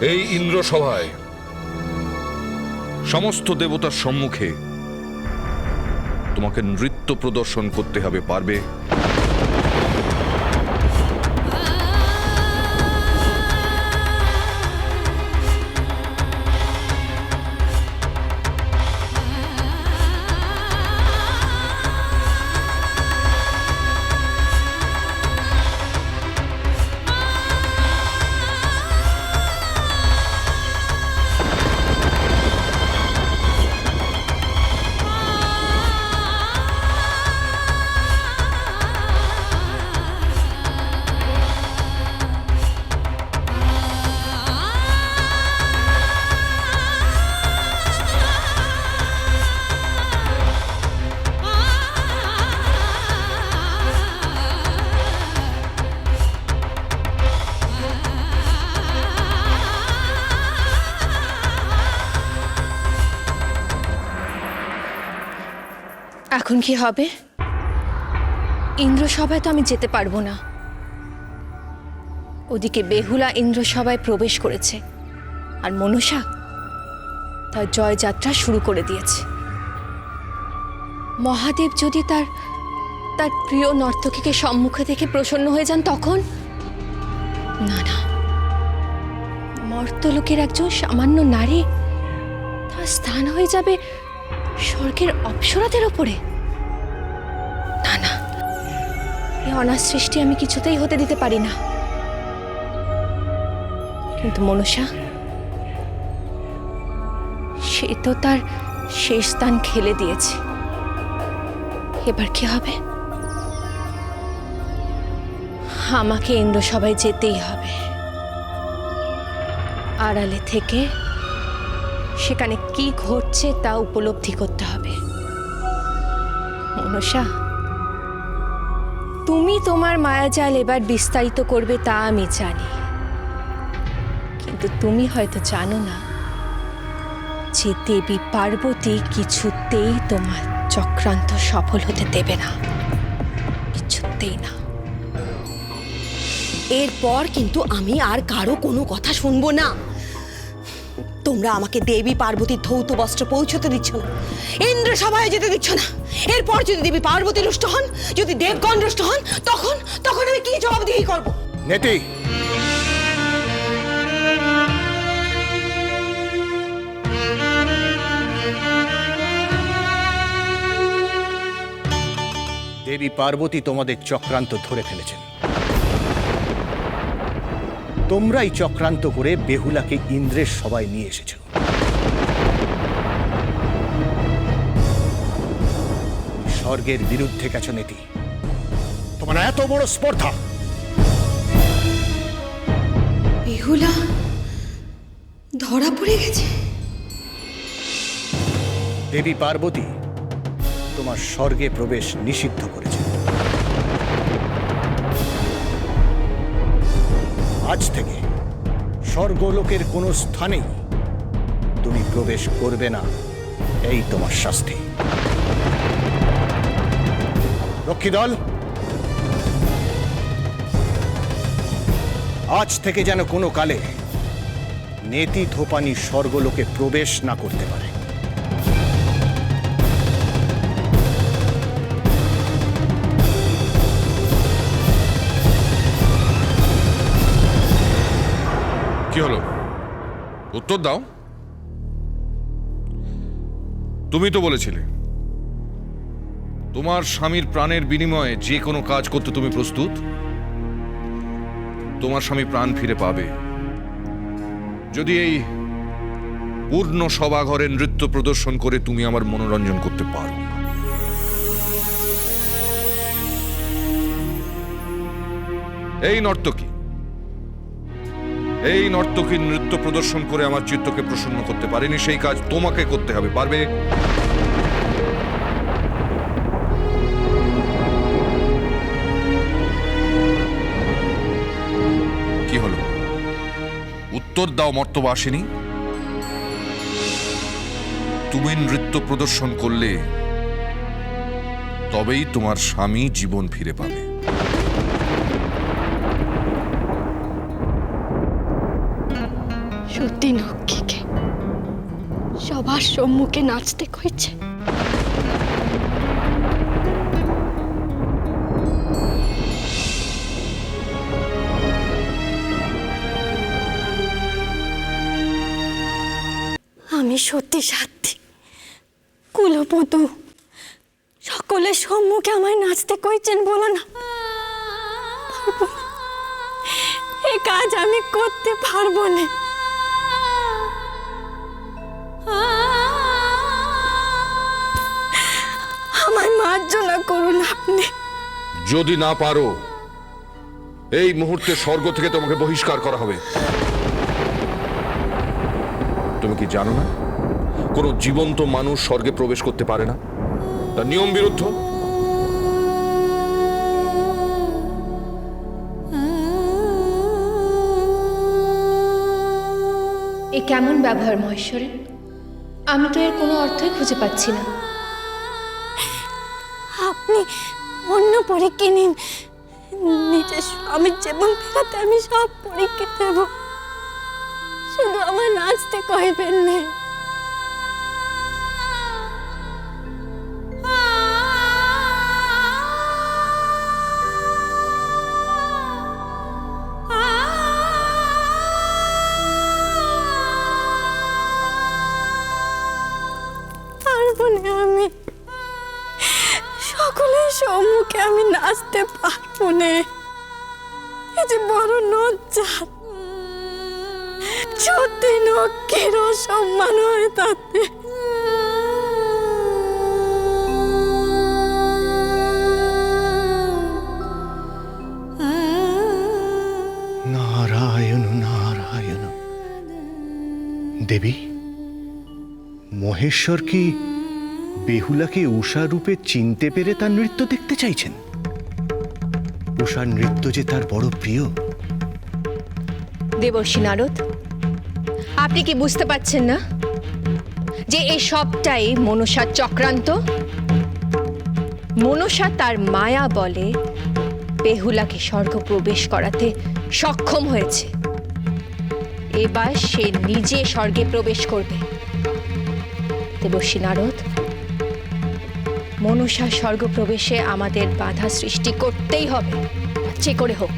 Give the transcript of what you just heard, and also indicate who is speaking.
Speaker 1: এই ইন্দ্র সভায় সমস্ত দেবতার সম্মুখে তোমাকে নৃত্য প্রদর্শন করতে হবে, পারবে?
Speaker 2: এখন কি হবে? ইন্দ্রসভায় তো আমি যেতে পারবো না। ওদিকে বেহুলা ইন্দ্রসভায় প্রবেশ করেছে, আর মনসা তার জয়যাত্রা শুরু করে দিয়েছে। মহাদেব যদি তার প্রিয় নর্তকীকে সম্মুখে দেখে প্রসন্ন হয়ে যান, তখন না না, মর্তলোকের একজন সামান্য নারী তার স্থান হয়ে যাবে স্বর্গের অপ্সরাদের ওপরে। না না, এই অনার সৃষ্টি আমি কিছুতেই হতে দিতে পারি না। কিন্তু মনসা, সে তো তার শেষ স্থান খেলে দিয়েছে। এবার কি হবে? আমাকে ইন্দ্রসভায় যেতেই হবে। আড়ালে থেকে সেখানে কি ঘটছে তা উপলব্ধি করতে হবে। মনসা, তুমি তোমার মায়াজাল এবার বিস্তারিত করবে তা আমি জানি, কিন্তু তুমি হয়তো জানো না যে দেবী পার্বতী কিছুতেই তোমার চক্রান্ত সফল হতে দেবে না, কিছুতেই না।
Speaker 3: এরপর কিন্তু আমি আর কারো কোনো কথা শুনবো না। তোমরা আমাকে দেবী পার্বতীর ধৌত বস্ত্র পৌঁছতে দিচ্ছ না, ইন্দ্র সভায় যেতে দিচ্ছ না। এরপর যদি দেবী পার্বতী রুষ্ট হন, যদি দেবগণ রুষ্ট হন, তখন আমি কি জবাবদিহি করব?
Speaker 4: নেতি, দেবী পার্বতী তোমাদের চক্রান্ত ধরে ফেলেছেন। তোমরাই চক্রান্ত করে বেহুলাকে ইন্দ্রের সভায় নিয়ে এসেছ। স্বর্গের বিরুদ্ধে গেছ নেতি, তোমার এত বড় স্পর্ধা!
Speaker 3: বেহুলা ধরা পড়ে গেছে।
Speaker 4: দেবী পার্বতী তোমার স্বর্গে প্রবেশ নিষিদ্ধ করেছে। আজ থেকে স্বর্গলোকের কোনো স্থানেই তুমি প্রবেশ করবে না, এই তোমার শাস্তি। রক্ষীদল, আজ থেকে যেন কোনো কালে নেতি থোপানি স্বর্গলোকে প্রবেশ না করতে পারে।
Speaker 1: কি হলো? উত্তর দাও। তুমি তো বলেছিলে তোমার স্বামীর প্রাণের বিনিময়ে যে কোনো কাজ করতে তুমি প্রস্তুত। তোমার স্বামী প্রাণ ফিরে পাবে যদি এই পূর্ণ সভাঘরে নৃত্য প্রদর্শন করে তুমি আমার মনোরঞ্জন করতে পারো। এই নর্তকীর নৃত্য প্রদর্শন করে আমার চিত্তকে প্রসন্ন করতে পারেনি, সেই কাজ তোমাকে করতে হবে, পারবে? কি হলো? উত্তর দাও মর্তবাসিনী। তুমি নৃত্য প্রদর্শন করলে তবেই তোমার স্বামী জীবন ফিরে পাবে।
Speaker 5: সত্যি নক্ষীকে সবার সম্মুখে নাচতে কইছে। আমি সত্যি সাথী কুলবধূ, সকলের সম্মুখে আমায় নাচতে কইছেন বলো না। পারবো না। এ কাজ আমি করতে পারবো না। আমায় মার্জনা করুন আপনি।
Speaker 1: যদি না পারো, এই মুহূর্তে স্বর্গ থেকে তোমাকে বহিষ্কার করা হবে। তুমি কি জানো না, কোনো জীবন্ত মানুষ স্বর্গে প্রবেশ করতে পারে না, তার নিয়ম বিরুদ্ধ।
Speaker 2: এ কেমন ব্যবহার মহেশ্বরী? আমি তো এর কোনো অর্থই খুঁজে পাচ্ছি না।
Speaker 5: আপনি অন্য পরীক্ষা নিন, নিজের স্বামীর জীবন ফেরাতে আমি সব পরীক্ষা দেব, শুধু আমার নাচতে কইবেন না। পারবো না আমি, সকলের সম্মুখে আমি নাচতে পারবো না। এই যে বড় লজ্জা, সত্যি নক্ষের অসম্মান হয় তাতে।
Speaker 4: নারায়ণ নারায়ণ। দেবী, মহেশ্বর কি বেহুলাকে উষা রূপে চিনতে পেরে তার নৃত্য দেখতে চাইছেন? উষার নৃত্য যে তার বড় প্রিয়।
Speaker 2: দেবর্ষি নারদ, আপনি কি বুঝতে পারছেন না যে এই সবটাই মনসার চক্রান্ত? মনসা তার মায়া বলে বেহুলাকে স্বর্গ প্রবেশ করাতে সক্ষম হয়েছে। এবার সে নিজে স্বর্গে প্রবেশ করবে। দেবর্ষি নারদ, মনসা স্বর্গ প্রবেশে আমাদের বাধা সৃষ্টি করতেই হবে, যে করে হোক।